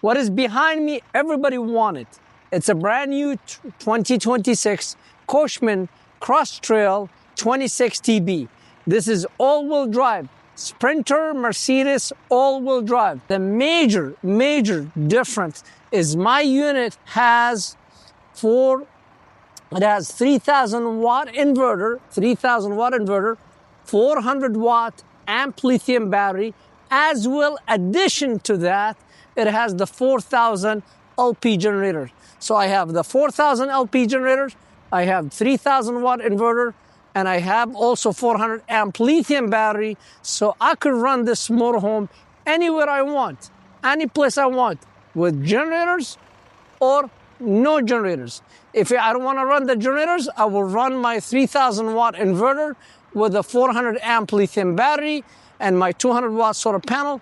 What is behind me, everybody want it. It's a brand new 2026 Coachmen Cross Trail 26 TB. This is all-wheel drive. Sprinter, Mercedes, all-wheel drive. The major difference is my unit has 3,000 watt inverter, 400 watt amp lithium battery, as well addition to that, it has the 4,000 LP generator. So I have the 4,000 LP generators, I have 3,000 watt inverter, and I have also 400 amp lithium battery. So I could run this motorhome anywhere I want, any place I want, with generators or no generators. If I don't want to run the generators, I will run my 3,000 watt inverter with a 400 amp lithium battery and my 200 watt solar panel,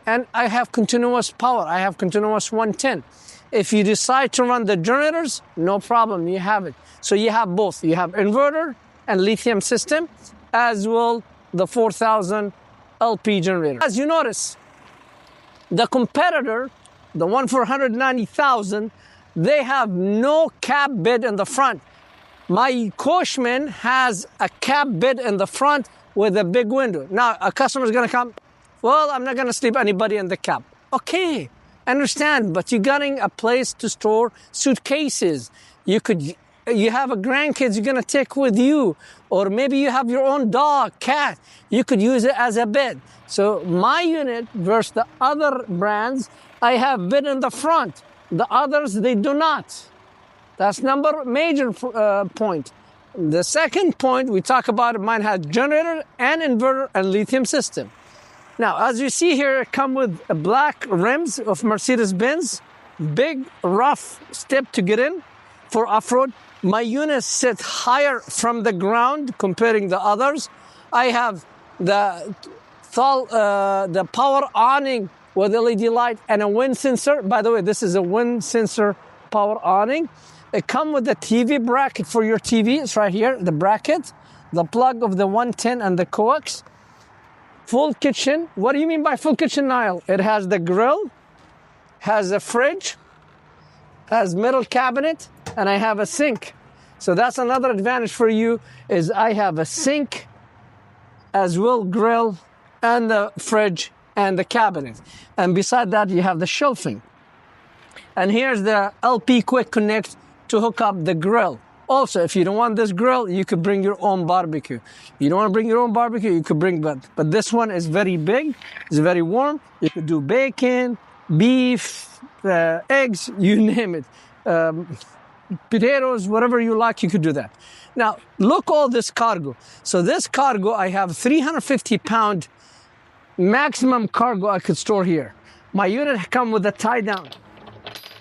and I have continuous power. I have continuous 110. If you decide to run the generators, no problem, you have it. So you have both. You have inverter and lithium system, as well the 4,000 LP generator. As you notice, the competitor, the one for 190,000, they have no cap bed in the front. My Coachmen has a cap bed in the front with a big window. Now, a customer is going to come, well, I'm not going to sleep anybody in the cab. Okay, understand, but you're getting a place to store suitcases. You have a grandkids you're going to take with you, or maybe you have your own dog, cat. You could use it as a bed. So my unit versus the other brands, I have bed in the front. The others, they do not. That's major point. The second point we talk about, mine has generator and inverter and lithium system. Now, as you see here, it comes with black rims of Mercedes-Benz, big, rough step to get in for off-road. My unit sits higher from the ground comparing the others. I have the power awning with LED light and a wind sensor. By the way, this is a wind sensor power awning. It comes with the TV bracket for your TV. It's right here, the bracket, the plug of the 110 and the coax. Full kitchen. What do you mean by full kitchen, Niall? It has the grill, has a fridge, has metal cabinet, and I have a sink. So that's another advantage for you, is I have a sink as well, grill, and the fridge and the cabinet. And beside that, you have the shelving. And here's the LP Quick Connect to hook up the grill. Also, if you don't want this grill, you could bring your own barbecue. You don't want to bring your own barbecue, you could bring, but this one is very big, it's very warm. You could do bacon, beef, eggs, you name it. Potatoes, whatever you like, you could do that. Now, look all this cargo. So this cargo, I have 350 pound maximum cargo I could store here. My unit come with a tie down,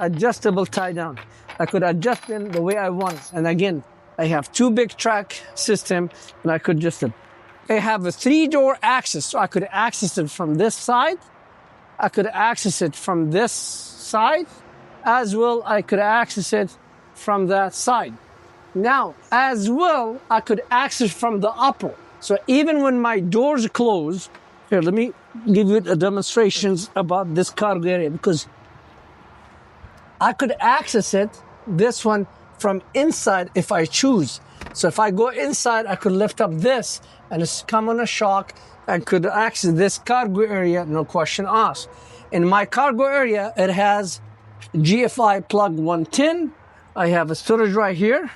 adjustable tie down. I could adjust them the way I want. And again, I have two big track system, and I could just, I have a 3-door access. So I could access it from this side. I could access it from this side. As well, I could access it from that side. Now, as well, I could access from the upper. So even when my doors close, here, let me give you a demonstrations about this cargo area, because I could access it, this one, from inside if I choose. So if I go inside, I could lift up this and it's come on a shock and could access this cargo area, no question asked. In my cargo area, it has GFI plug 110. I have a storage right here.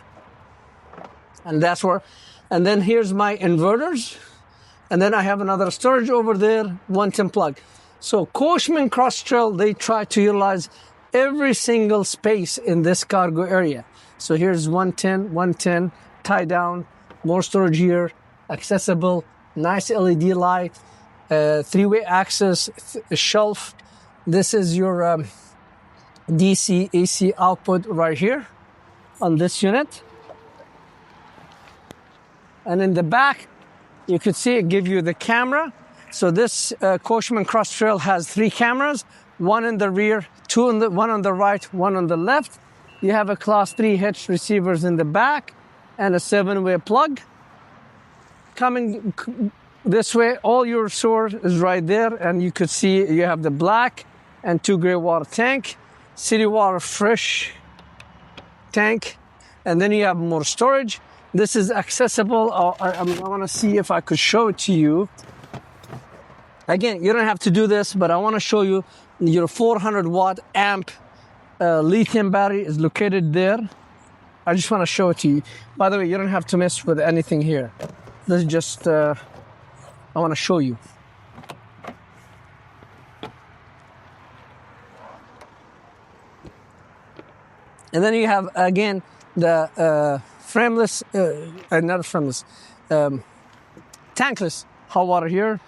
And that's where, and then here's my inverters. And then I have another storage over there, 110 plug. So Coachmen Cross Trail, they try to utilize every single space in this cargo area. So here's 110, tie down, more storage here, accessible, nice LED light, 3-way access, shelf. This is your DC AC output right here on this unit. And in the back, you could see it give you the camera. So this Coachmen Cross Trail has 3 cameras, one in the rear, one on the right, one on the left. You have a class 3 hitch receivers in the back and a 7-way plug. Coming this way, all your source is right there, and you could see you have the black and 2 gray water tank, city water fresh tank, and then you have more storage. This is accessible. I want to see if I could show it to you. Again, you don't have to do this, but I want to show you your 400 watt amp lithium battery is located there. I just want to show it to you. By the way, you don't have to mess with anything here. This is just, I want to show you. And then you have, again, the frameless, not frameless, tankless hot water here.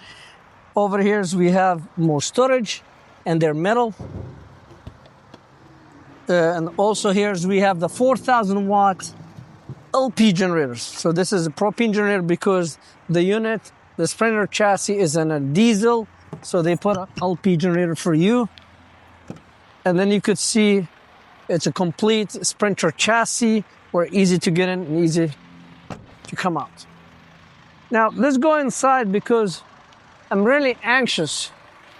Over here we have more storage, and they're metal. And also here we have the 4,000 watt LP generators. So this is a propane generator because the unit, the Sprinter chassis is in a diesel. So they put an LP generator for you. And then you could see it's a complete Sprinter chassis where easy to get in and easy to come out. Now let's go inside because I'm really anxious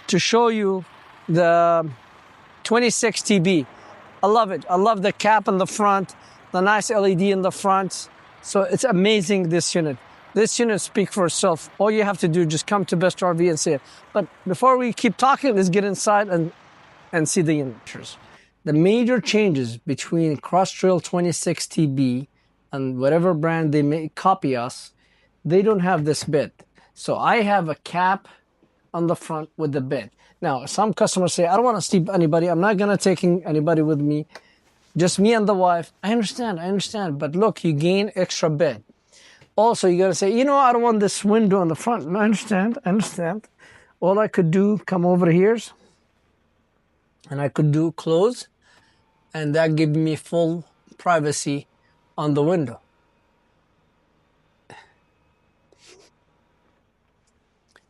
to show you the 26 TB. I love it. I love the cap in the front, the nice LED in the front. So it's amazing, this unit. This unit speaks for itself. All you have to do is just come to Best RV and see it. But before we keep talking, let's get inside and see the unit. The major changes between Crosstrail 26 TB and whatever brand they may copy us, they don't have this bit. So I have a cap on the front with the bed. Now, some customers say, I don't want to sleep anybody. I'm not going to take anybody with me. Just me and the wife. I understand. But look, you gain extra bed. Also, you got to say, you know, I don't want this window on the front. No, I understand. All I could do, come over here, and I could do close, and that gives me full privacy on the window.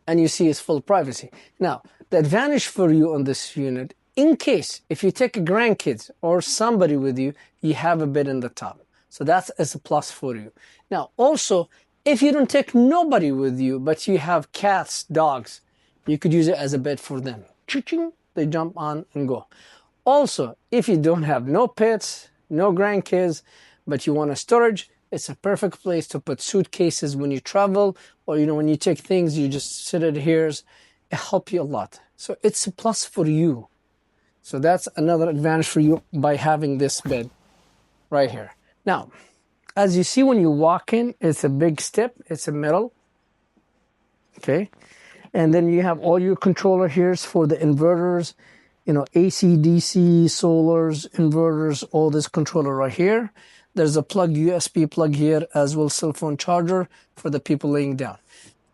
And you see it's full privacy. Now, the advantage for you on this unit, in case if you take a grandkids or somebody with you, you have a bed in the top. So that's as a plus for you. Now, also, if you don't take nobody with you, but you have cats, dogs, you could use it as a bed for them. Ching, they jump on and go. Also, if you don't have no pets, no grandkids, but you want a storage, it's a perfect place to put suitcases when you travel, or when you take things, you just sit it here. It helps you a lot. So it's a plus for you. So that's another advantage for you by having this bed right here. Now, as you see when you walk in, it's a big step. It's a metal. Okay. And then you have all your controller here for the inverters, AC, DC, solars, inverters, all this controller right here. There's a USB plug here, as well cell phone charger for the people laying down.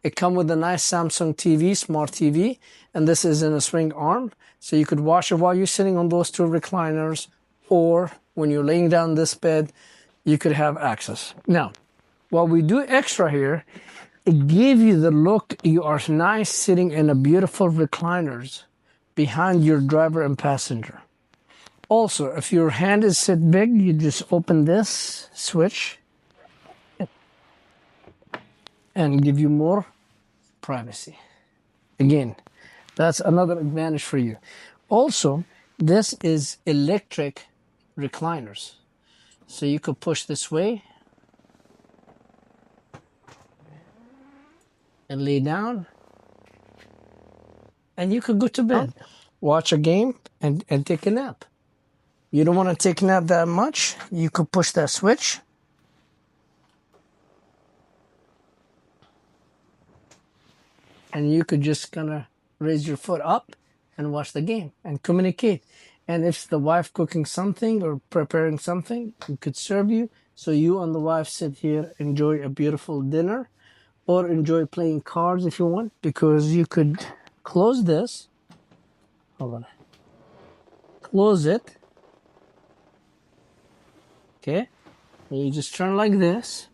It comes with a nice Samsung TV, smart TV, and this is in a swing arm. So you could watch it while you're sitting on those two recliners, or when you're laying down this bed, you could have access. Now, what we do extra here, it gives you the look. You are nice sitting in a beautiful recliners behind your driver and passenger. Also, if your hand is set big, you just open this switch and give you more privacy. Again, that's another advantage for you. Also, this is electric recliners. So you could push this way and lay down, and you could go to bed, watch a game, and take a nap. You don't want to take a nap that much, you could push that switch. And you could just kind of raise your foot up and watch the game and communicate. And if the wife cooking something or preparing something, it could serve you. So you and the wife sit here, enjoy a beautiful dinner, or enjoy playing cards if you want, because you could close this. Hold on. Close it. Okay. And you just turn like this.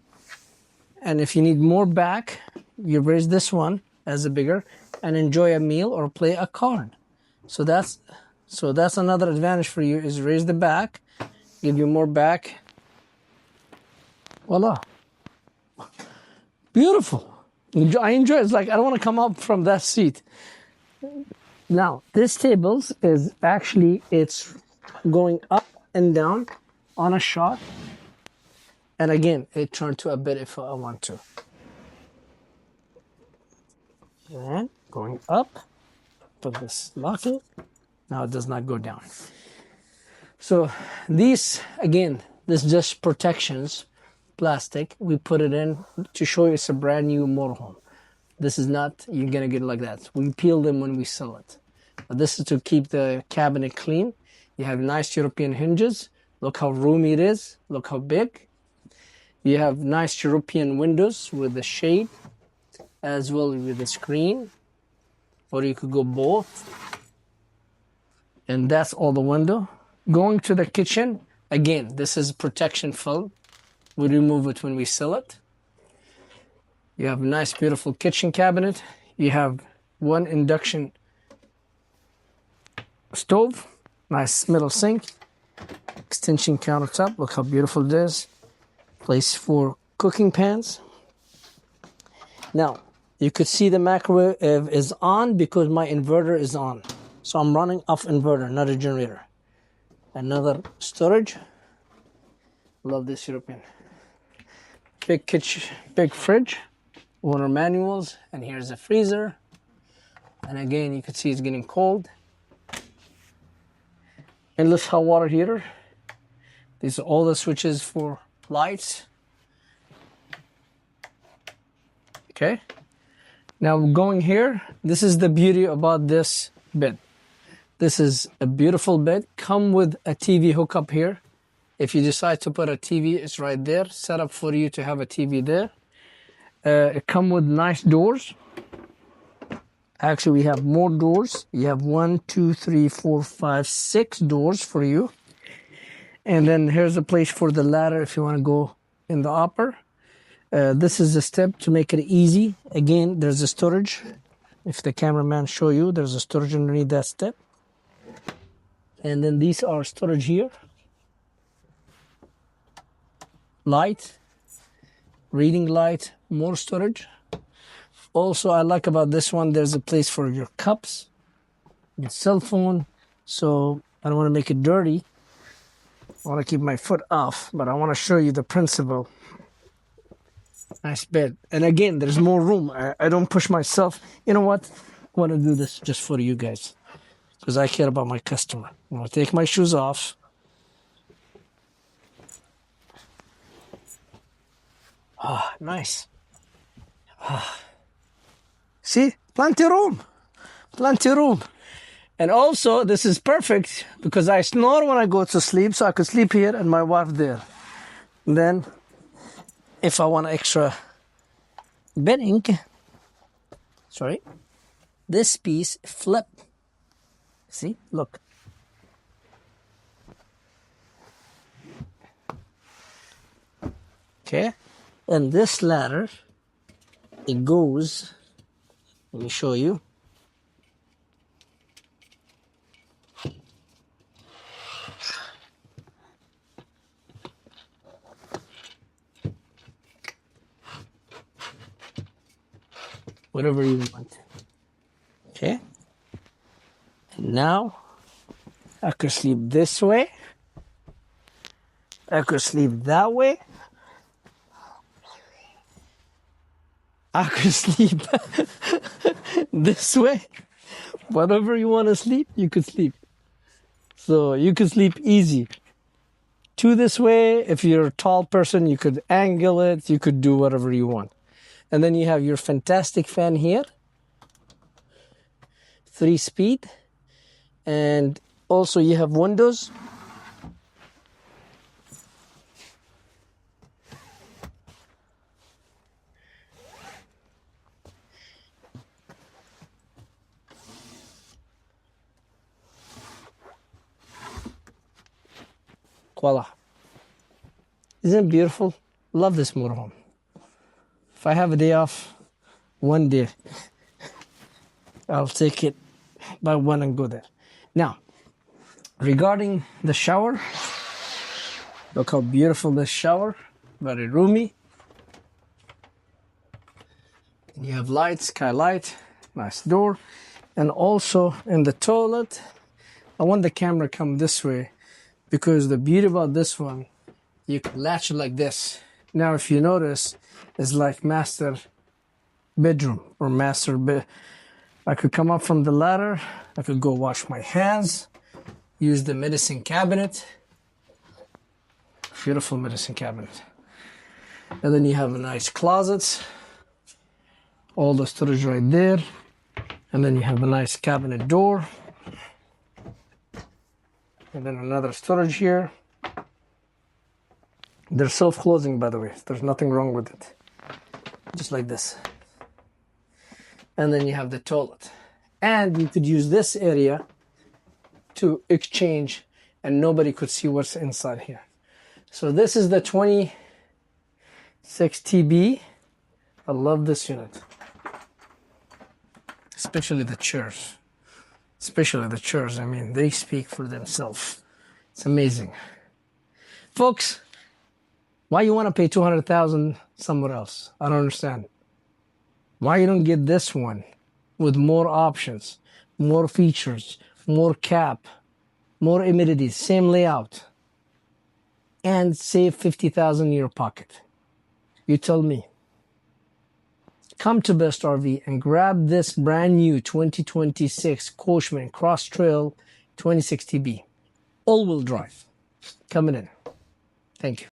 And if you need more back, you raise this one as a bigger and enjoy a meal or play a card. So that's another advantage for you, is raise the back, give you more back. Voila. Beautiful. I enjoy it. It's like I don't want to come up from that seat. Now, this tables is actually, it's going up and down on a shot. And again, it turned to a bed if I want to. And going up, put this locking. Now it does not go down. So these, again, this just protections, plastic. We put it in to show you it's a brand new motorhome. This is not, you're gonna get it like that. We peel them when we sell it. But this is to keep the cabinet clean. You have nice European hinges. Look how roomy it is. Look how big. You have nice European windows with the shade, as well with the screen. Or you could go both. And that's all the window. Going to the kitchen, again, this is protection film. We remove it when we sell it. You have a nice, beautiful kitchen cabinet. You have one induction stove, nice middle sink, extension countertop. Look how beautiful it is. Place for cooking pans. Now, you could see the microwave is on because my inverter is on. So I'm running off inverter, not a generator. Another storage. Love this European. Big kitchen, big fridge. Water manuals, and here's a freezer. And again, you can see it's getting cold. Endless hot water heater. These are all the switches for lights. Okay. Now going here, this is the beauty about this bed. This is a beautiful bed. Come with a TV hookup here. If you decide to put a TV, it's right there. Set up for you to have a TV there. It comes with nice doors. Actually, we have more doors. You have 1, 2, 3, 4, 5, 6 doors for you. And then here's a place for the ladder if you want to go in the upper. This is a step to make it easy. Again, there's a storage. If the cameraman show you, there's a storage underneath that step. And then these are storage here. Light, reading light, more storage. Also, I like about this one, there's a place for your cups, your cell phone. So I don't want to make it dirty. I want to keep my foot off, but I want to show you the principle. Nice bed. And again, there's more room. I don't push myself. You know what? I want to do this just for you guys because I care about my customer. I'm going to take my shoes off. Ah, nice. Ah. See? Plenty room. Plenty room. And also, this is perfect because I snore when I go to sleep, so I could sleep here and my wife there. And then, if I want extra bedding, sorry, this piece flip. See? Look. Okay. And this ladder, it goes, let me show you. Whatever you want. Okay. And now I could sleep this way. I could sleep that way. I could sleep this way. Whatever you want to sleep, you could sleep. So you could sleep easy. Two this way. If you're a tall person, you could angle it. You could do whatever you want. And then you have your fantastic fan here. 3-speed. And also you have windows. Voila. Isn't it beautiful? Love this motorhome. If I have a day off, one day, I'll take it by one and go there. Now, regarding the shower, look how beautiful this shower, very roomy. And you have lights, skylight, nice door. And also in the toilet, I want the camera come this way because the beauty about this one, you can latch it like this. Now, if you notice, it's like master bedroom or master bed. I could come up from the ladder. I could go wash my hands, use the medicine cabinet. Beautiful medicine cabinet. And then you have a nice closet. All the storage right there. And then you have a nice cabinet door. And then another storage here. They're self-closing, by the way. There's nothing wrong with it. Just like this. And then you have the toilet. And you could use this area to exchange and nobody could see what's inside here. So this is the 26 TB. I love this unit. Especially the chairs. Especially the chairs. I mean, they speak for themselves. It's amazing. Folks, why you want to pay $200,000 somewhere else? I don't understand. Why you don't get this one with more options, more features, more cap, more amenities, same layout, and save $50,000 in your pocket? You tell me. Come to Best RV and grab this brand new 2026 Coachmen Cross Trail 26 TB. All-wheel drive. Coming in. Thank you.